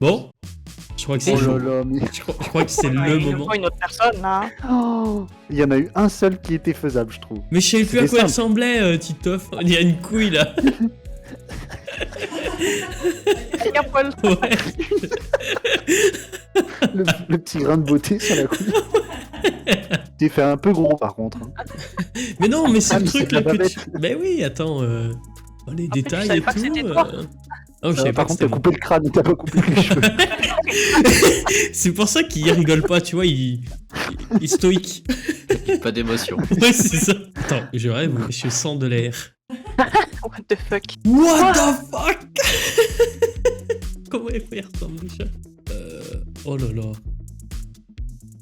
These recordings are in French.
Bon, je crois que c'est Oh chaud. là là, mais... Je crois que c'est le Il nous moment. faut une autre personne là. Oh, il y en a eu un seul qui était faisable, je trouve. Mais je savais plus à C'était quoi il simple. ressemblait, Titoff. Il y a une couille là. Il y a Paul. Ouais. Le petit grain de beauté sur la couille. T'es fait un peu gros par contre. Hein. Mais non, mais c'est Ah, le mais truc c'est de là la que tu... Ben oui, attends. Les fait, tu détails savais et pas que tout. c'était toi. Oh, je savais pas Par que contre, c'était t'as coupé le crâne et t'as pas coupé les cheveux. C'est pour ça qu'il rigole pas, tu vois, il est stoïque. Pas d'émotion. Ouais, c'est ça. Attends, je rêve, je sens de l'air. What the fuck. What the fuck. Comment il ressemble déjà Oh là là.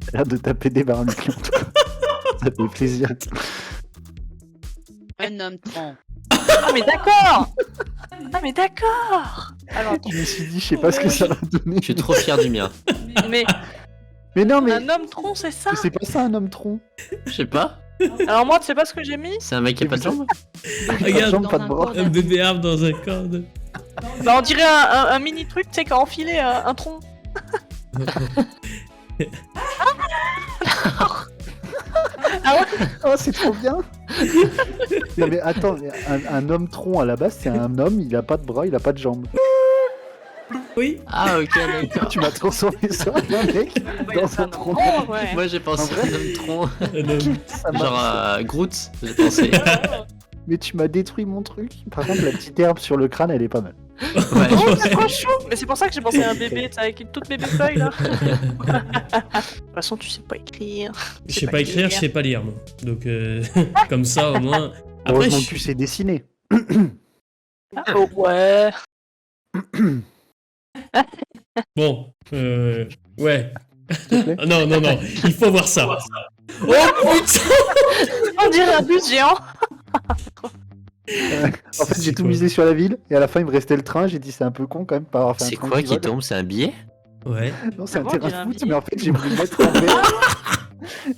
T'as l'air de taper des barres en tout cas. Ça fait plaisir. Un homme tronc. Ah mais d'accord. Ah mais d'accord. Alors, Je me suis dit, je sais pas ce que ça va donner. Je suis trop fier du mien. mais Mais non, mais un homme tronc c'est ça. c'est pas ça un homme tronc. Je sais pas. Alors moi tu sais pas ce que j'ai mis. C'est un mec qui a pas de jambes. Pas de Regarde, jambes, pas de bras. un bébé arbre dans un corps de... Bah on dirait un mini truc, tu sais, quand enfilé un tronc. Oh, c'est trop bien. Non mais attends, mais un homme tronc à la base, c'est un homme, il a pas de bras, il a pas de jambes. Oui. Ah ok d'accord. Tu m'as transformé ça, un mec, dans un tronc. Oh, ouais. Moi j'ai pensé En à vrai un homme tronc. Un homme. Ça marche. Genre Groot, j'ai pensé. Mais tu m'as détruit mon truc. Par contre, la petite herbe sur le crâne, elle est pas mal. Ouais. Oh, c'est trop chou. Mais c'est pour ça que j'ai pensé à un bébé, tu sais, avec une toute bébé feuille là. De toute façon tu sais pas écrire. Je sais pas écrire, je sais pas lire, moi. Donc, comme ça, au moins... Après, Heureusement je... que tu sais dessiner. Oh, ouais. Bon, ouais. te plaît Non, non, non, il faut voir ça. Oh putain. On dirait un bus géant. En fait, j'ai tout misé sur la ville, et à la fin, il me restait le train. J'ai dit, c'est un peu con quand même, pas avoir fait un C'est train quoi qui vole. tombe? C'est un billet? Ouais. Non, c'est Ah un bon, terrain on dirait de un foot, billet. mais en fait, j'ai voulu le mettre en vert.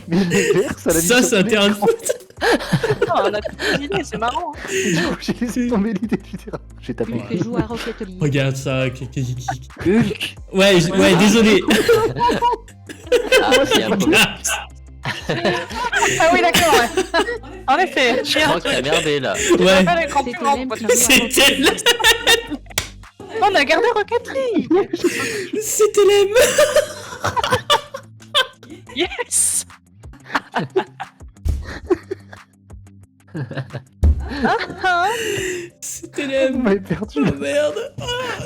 Mais le vert, ça l'a mis Ça, sur c'est un tous les terrain de écrans. foot. Oh, on a toute une idée, c'est marrant. Hein. Et du coup, j'ai laissé tomber l'idée du terrain. J'ai tapé. Hulk joue à Rocket League. Regarde ça. Hulk. Ouais, ouais, désolé. Ah c'est un peu. Ah oui, d'accord, ouais. En effet, Je crois que t'as merdé là. Ouais. pas l'écran plus C'était grand, l'aime quoi. qui joue à C'était Rocket League. On a gardé Rocket League. C'était l'aime. Yes. C'était Vous l'aime. m'avez perdu. Oh merde.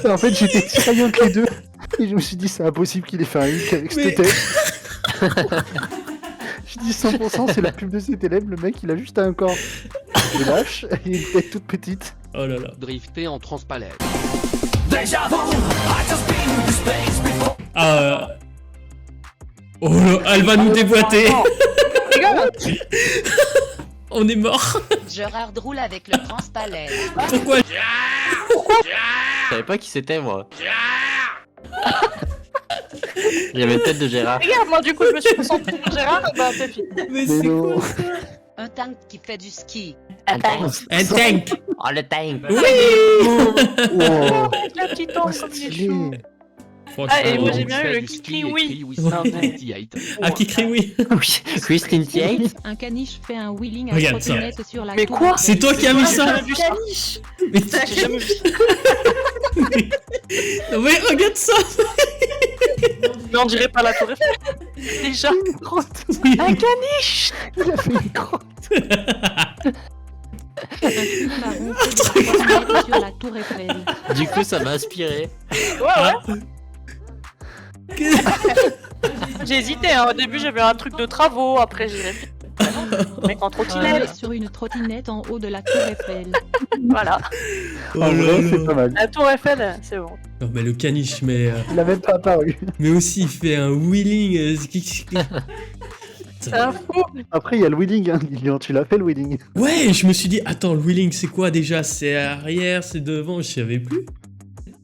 En fait, j'étais tiraillé entre les deux. Et je me suis dit, c'est impossible qu'il ait fait un Hulk avec Mais- cette tête. Je dis 100%, c'est la pub de cet élève. Le mec, il a juste un corps de lâche et une tête toute petite. Oh là là. Drifter en transpalette. Ah. Oh là, elle va nous déboîter. Les gars, On est mort. Gérard roule avec le transpalais. Pourquoi? Je savais pas qui c'était moi. J'avais tête de Gérard. regarde, moi du coup, je me suis concentré sur Gérard, bah c'est fini. Mais Mais c'est non. quoi ça? Un tank qui fait du ski. Un tank. Oh le tank. Oui. Wow. Avec la petite onde comme il est chou. Franchement. Ah, et moi, j'ai Fait bien eu le du qui ski crie et oui. crie Non, mais- 68. Ah, qui crie oui. Oui. Christine Tate. Un caniche fait un wheeling à Regarde ça. trottinette sur la Mais tour quoi Eiffel. C'est toi qui as mis J'ai ça. jamais vu ça. Mais, J'ai jamais vu ça. mais regarde ça. Mais on dirait pas la tour Eiffel. Déjà. Une grotte. Un caniche. Il a fait une grotte. Un cube marron fait de la trottinette sur la tour Eiffel. Du coup ça m'a inspiré. Ouais, ouais. J'ai hésité, hein. Au début j'avais un truc de travaux, après j'ai réfléchi. Mec en trottinette, Sur une trottinette en haut de la tour Eiffel. voilà. Oh En là vrai, là. c'est pas mal. La tour Eiffel, c'est bon. Non mais le caniche, Il a même pas apparu. mais aussi il fait un wheeling. C'est un fou. Après, il y a le wheeling. Hein. Lilian, tu l'as fait le wheeling. Ouais, je me suis dit attends le wheeling c'est quoi déjà? C'est arrière, c'est devant, je savais plus.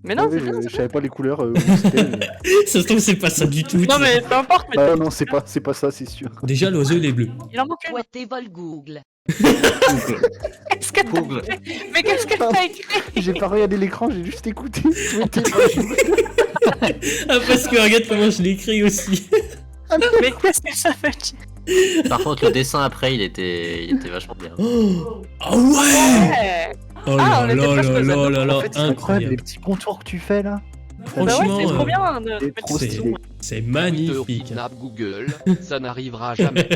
Mais non, Ouais, c'est bien. je savais pas les couleurs où c'était. Mais... Ça se trouve c'est pas ça du tout. Non mais peu importe, mais Bah non, c'est pas ça, c'est sûr. Déjà l'oiseau il est bleu. il en manque une. Ouaté vol Google. Qu'est-ce que t'as Google. fait? Mais qu'est-ce que t'as écrit? J'ai pas regardé l'écran, j'ai juste écouté. Tout était pas joué. Ah, parce que regarde comment je l'ai écrit aussi. Mais qu'est-ce que ça veut dire? Par contre, le dessin après, il était vachement bien. Ah ouais. Ouais. Oh Ah, là on était là presque là aux là ados. là là, En fait, c'est incroyable, les incroyable. petits contours que tu fais là. Bah ouais, Franchement, c'est trop bien de c'est mettre trop des stylé. sons. c'est Twitter magnifique. kidnappe Google, ça n'arrivera jamais.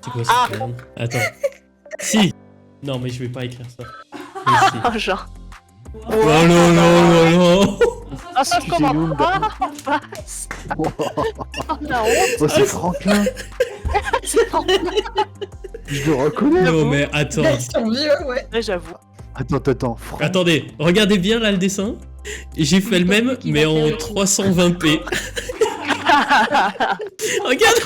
C'est quoi ça? Attends. Si. Non, mais je vais pas écrire ça. Mais si. Oh, genre. Oh non, non, non, non. Ah, ça Tu comment? sais où, Ah, en face. Oh, Oh, la honte. c'est Franklin. Je le reconnais. Non, mais attends. Ouais, j'avoue. Attends. Attendez, regardez bien là le dessin. J'ai fait le même, mais en 320p. Regarde.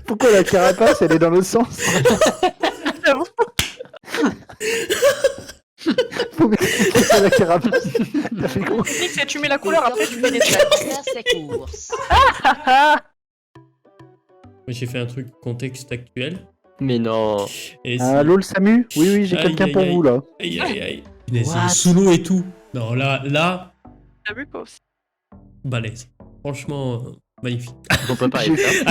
Pourquoi la carapace, elle est dans l'autre sens? J'avoue. Faut mettre la carapace. T'as fait quoi? Le truc, c'est tu mets la couleur, après tu fais des traits. Faire ses courses. Moi, j'ai fait un truc contexte actuel. Mais non. Et c'est- Ah, lol, Samu? Oui, j'ai Aïe, quelqu'un aïe, pour aïe. vous là. Aïe aïe aïe. Mais c'est What? sous l'eau et tout. Non, là, T'as vu quoi aussi? balèze. Franchement, magnifique. On peut pas être ça.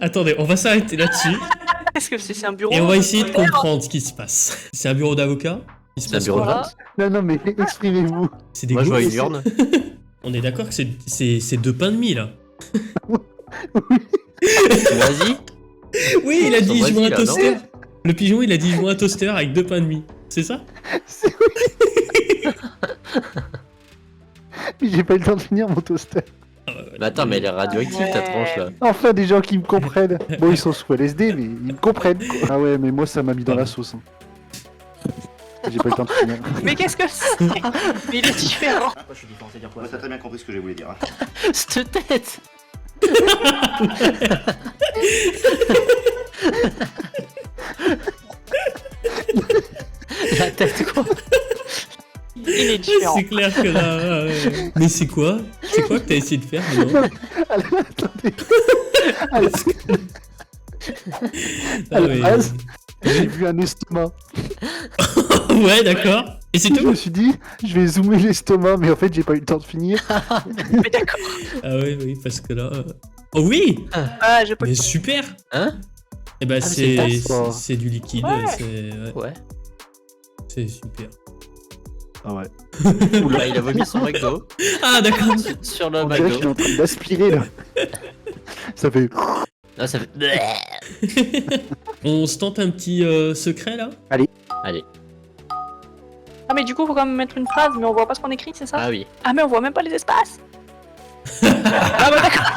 Attendez, on va s'arrêter là-dessus. Qu'est-ce que c'est un bureau? Et on va essayer de comprendre ce qui se passe. C'est un bureau d'avocat? Il se C'est un passe bureau quoi? de vote. Non, mais exprimez-vous. C'est des Moi, je vois gaufres. une urne. On est d'accord que c'est 2 pains de mie là. Vas-y. Oui, il a dit Vas-y, je veux un là, toaster. non Le pigeon, il a dit je veux un toaster avec 2 pains de mie. C'est ça? C'est Mais j'ai pas eu le temps de finir mon toaster. Mais attends, mais elle est radioactive ta tranche là. Enfin, des gens qui me comprennent. Bon, ils sont sous LSD, mais ils me comprennent quoi. Ah ouais, mais moi, ça m'a mis dans la sauce. Hein. J'ai pas eu le temps de finir. Mais qu'est-ce que c'est? Mais il est différent. Moi, je suis différent, c'est dire quoi? T'as très bien compris ce que je voulais dire. Hein. Cette tête. La tête quoi. Il est différent. C'est clair que là. Mais c'est quoi? C'est quoi que t'as essayé de faire maintenant? Attendez. Alors, Ah, à la mais- base, j'ai vu un estomac. Ouais, d'accord. Et c'est Je tout? me suis dit, je vais zoomer l'estomac, mais en fait, j'ai pas eu le temps de finir. Mais d'accord. Ah oui, parce que là. Oh oui! Ah, j'ai pas Mais le temps. super! Hein? Eh ben, Ah, mais c'est pas ça. c'est du liquide. Ouais. Ouais. C'est super. Ah ouais. Bah, il a vomi son McDo Ah, d'accord. sur le On dirait que je suis McDo. en train d'aspirer là. Ça fait. Là, ça fait. On se tente un petit secret là? Allez. Ah, mais du coup, faut quand même mettre une phrase, mais on voit pas ce qu'on écrit, c'est ça? Ah oui. Ah, mais on voit même pas les espaces. Ah, bah d'accord.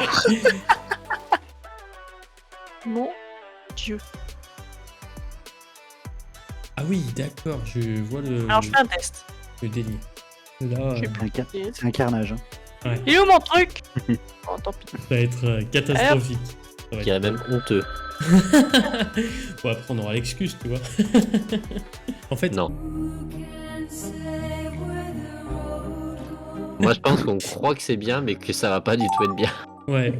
Mon Dieu. Ah oui, d'accord, je vois Alors, je fais un test. le délire. Là, Je sais C'est un carnage. Hein. Il est où mon truc? Oh, tant pis. ça va être catastrophique. Je dirais même honteux. Bon, après, on aura l'excuse, tu vois. En fait, Non. Moi, je pense qu'on croit que c'est bien, mais que ça va pas du tout être bien. ouais.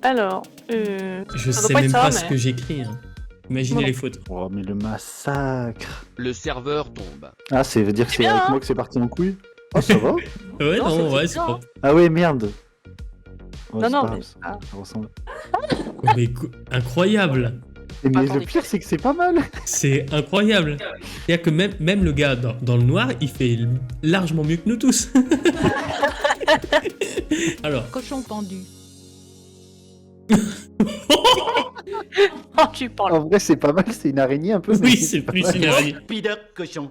Alors, Je Ça doit sais pas même être ça, pas mais- ce que j'écris. Hein. Imaginez Moi les fautes. Oh, mais le massacre. Le serveur tombe. Ah, ça veut dire que C'est c'est bien, avec hein. moi que c'est parti en couille? Oh, ça va? Ouais, Non, non, c'est ouais, bien. c'est pas. Ah ouais, merde. Ouais, non, c'est non, pas mais. grave, Ah. ça ressemble. Mais incroyable! Et mais Attendez. le pire, c'est que c'est pas mal. C'est incroyable! C'est-à-dire que même le gars dans le noir, il fait largement mieux que nous tous. Alors, Cochon pendu. Oh, tu parles. En vrai, c'est pas mal, c'est une araignée un peu. mais oui, c'est pas plus mal. une araignée. Pidoc, cochon.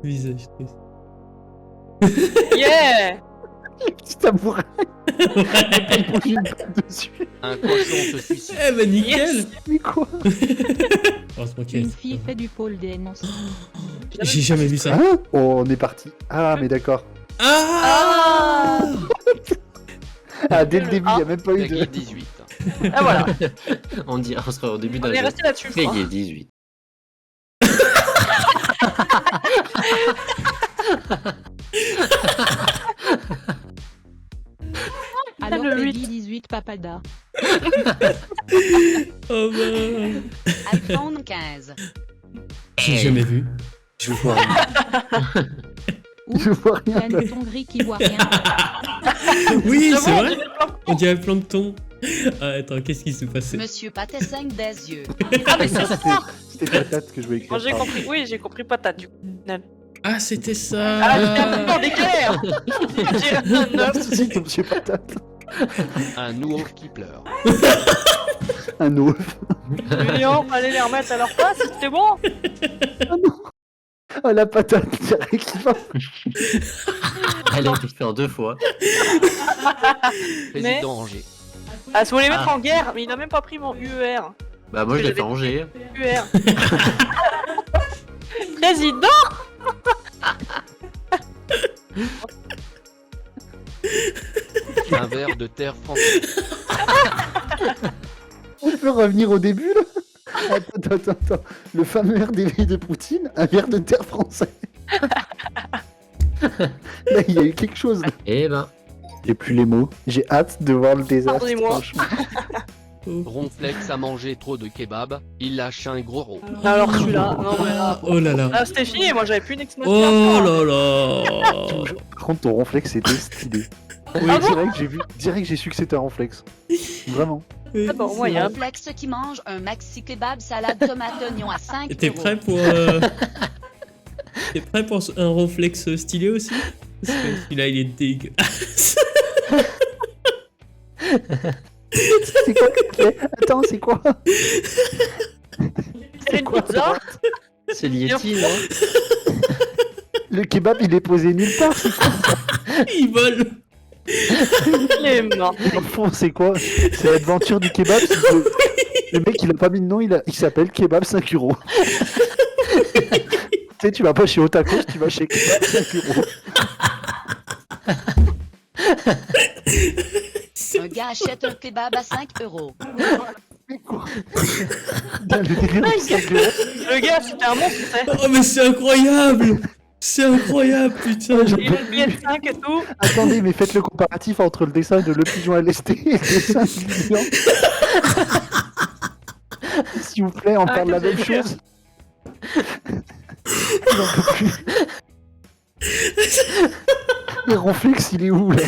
Visage triste. Yeah! Petit tabouret, Ouais. il pose une balle dessus. Un cochon se suicide. Eh ben nickel! Yes. Mais quoi? Heureusement qu'il y a- Une fille fait du pole dance. J'ai jamais vu ça. Hein? Oh, on est parti. Ah, mais d'accord. Ah! Ah, dès le début, il n'y a même pas eu de. Peggy 18. Ah, voilà. On dirait, on serait au début On d'un est jeu. resté là-dessus, je crois. Peggy 18. 18 papada. Oh bah. iPhone 15. J'ai jamais vu. Je vois rien. Ou Je vois rien. Planeton gris qui voit rien. Oui, c'est Justement, vrai. On dirait Plankton. Ah, attends, qu'est-ce qui s'est passé? Monsieur Paté 5 des yeux. Ah, mais c'est ça. C'était patate que je voulais écrire. Moi j'ai pardon. compris, oui, j'ai compris patate du coup. Ah, c'était Ah, ça. j'étais un peu en décalère. J'ai un 9. Si, comme chez patate. Un ours qui pleure. Un ouf. Mignon, fallait les remettre à leur place, c'était bon. Ah, la patate, direct qui va. Elle a été faite en 2 fois. Président Angers. Ah, si vous voulez mettre en guerre, mais il a même pas pris mon UER. Bah moi je l'ai fait Angers. UER. Président. Un verre de terre française. On peut revenir au début, là. Attends. Le fameux RDV de Poutine, un verre de terre français. Là, il y a eu quelque chose. Là. Eh ben. J'ai plus les mots. J'ai hâte de voir le désastre. Pardonnez-moi. franchement. Ronflex a mangé trop de kebab. Il lâche un gros rot. Alors celui-là, non mais là. Oh là là. Ah, c'était fini, moi j'avais plus d'explosion. Oh là là. Par contre, ton ronflex c'était stylé. Oui, Ah bon direct, j'ai su que c'était un ronflex. Vraiment. Oui, Ah bon, moi, il y a un- Flex qui mange un maxi kebab salade tomate oignon à 5 T'es prêt pour. T'es prêt pour un ronflex stylé aussi? Parce que celui-là, il est dégueulasse. C'est quoi que tu fais? Attends, c'est quoi? C'est une pizza. C'est Yeti, non? Le kebab il est posé nulle part, c'est quoi? Il vole. Il est mort. Au fond, c'est quoi? C'est l'aventure du kebab. c'est que Le mec il a pas mis de nom, il s'appelle Kebab 5 €. Tu sais, tu vas pas chez Otakos, tu vas chez Kebab 5 €. Un gars achète un kebab à 5 €. Mais quoi? Dans le délire du 5 €. Le gars, c'était un monstre, tu sais. Oh, mais c'est incroyable. C'est incroyable, putain. J'en Il peux a le billet de plus. 5 et tout. Attendez, mais faites le comparatif entre le dessin de Le Pigeon à l'Est et le dessin du client. S'il vous plaît, on parle de la même chose. J'en peux plus. Le ronflex, il est où là?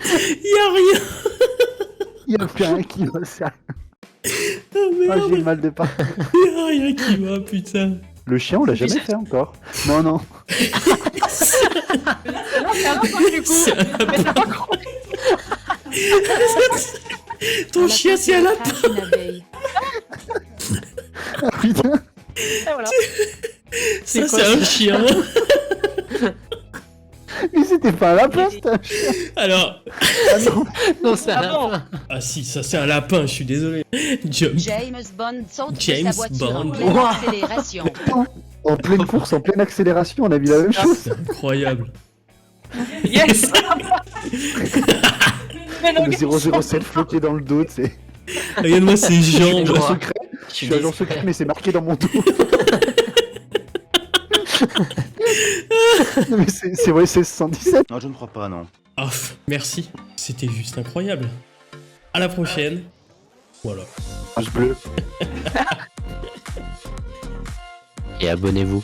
Il y a rien. Il y a plus rien qui va, ça. Oh Ah, merde. j'ai mal de pas. Il y a rien qui va, putain. Le chien, on l'a jamais fait encore. Non, non. C'est un lapin du coup. C'est un Mais t'as pas compris. Ton chien, c'est un lapin. Une abeille. Ah putain. Et voilà. Ça, quoi, c'est un chien. Mais c'était pas un lapin, c'était un chien. Alors. Ah non. Non, c'est Ah bon. Ah si, ça c'est un lapin, je suis désolé. Jump. James Bond saute de James sa voiture en Bond. pleine Wow. accélération. En pleine course, en pleine accélération, on a vu la même chose. Incroyable. Yes. Mais non, Le 007 floqué dans le dos, tu sais. Regarde-moi ses jambes. Agent droit. secret. Je suis agent secret, mais c'est marqué dans mon dos. Non, mais c'est vrai, c'est 117. Non, je ne crois pas, non. Ah, merci. C'était juste incroyable. À la prochaine. Voilà. Page bleue. Et abonnez-vous.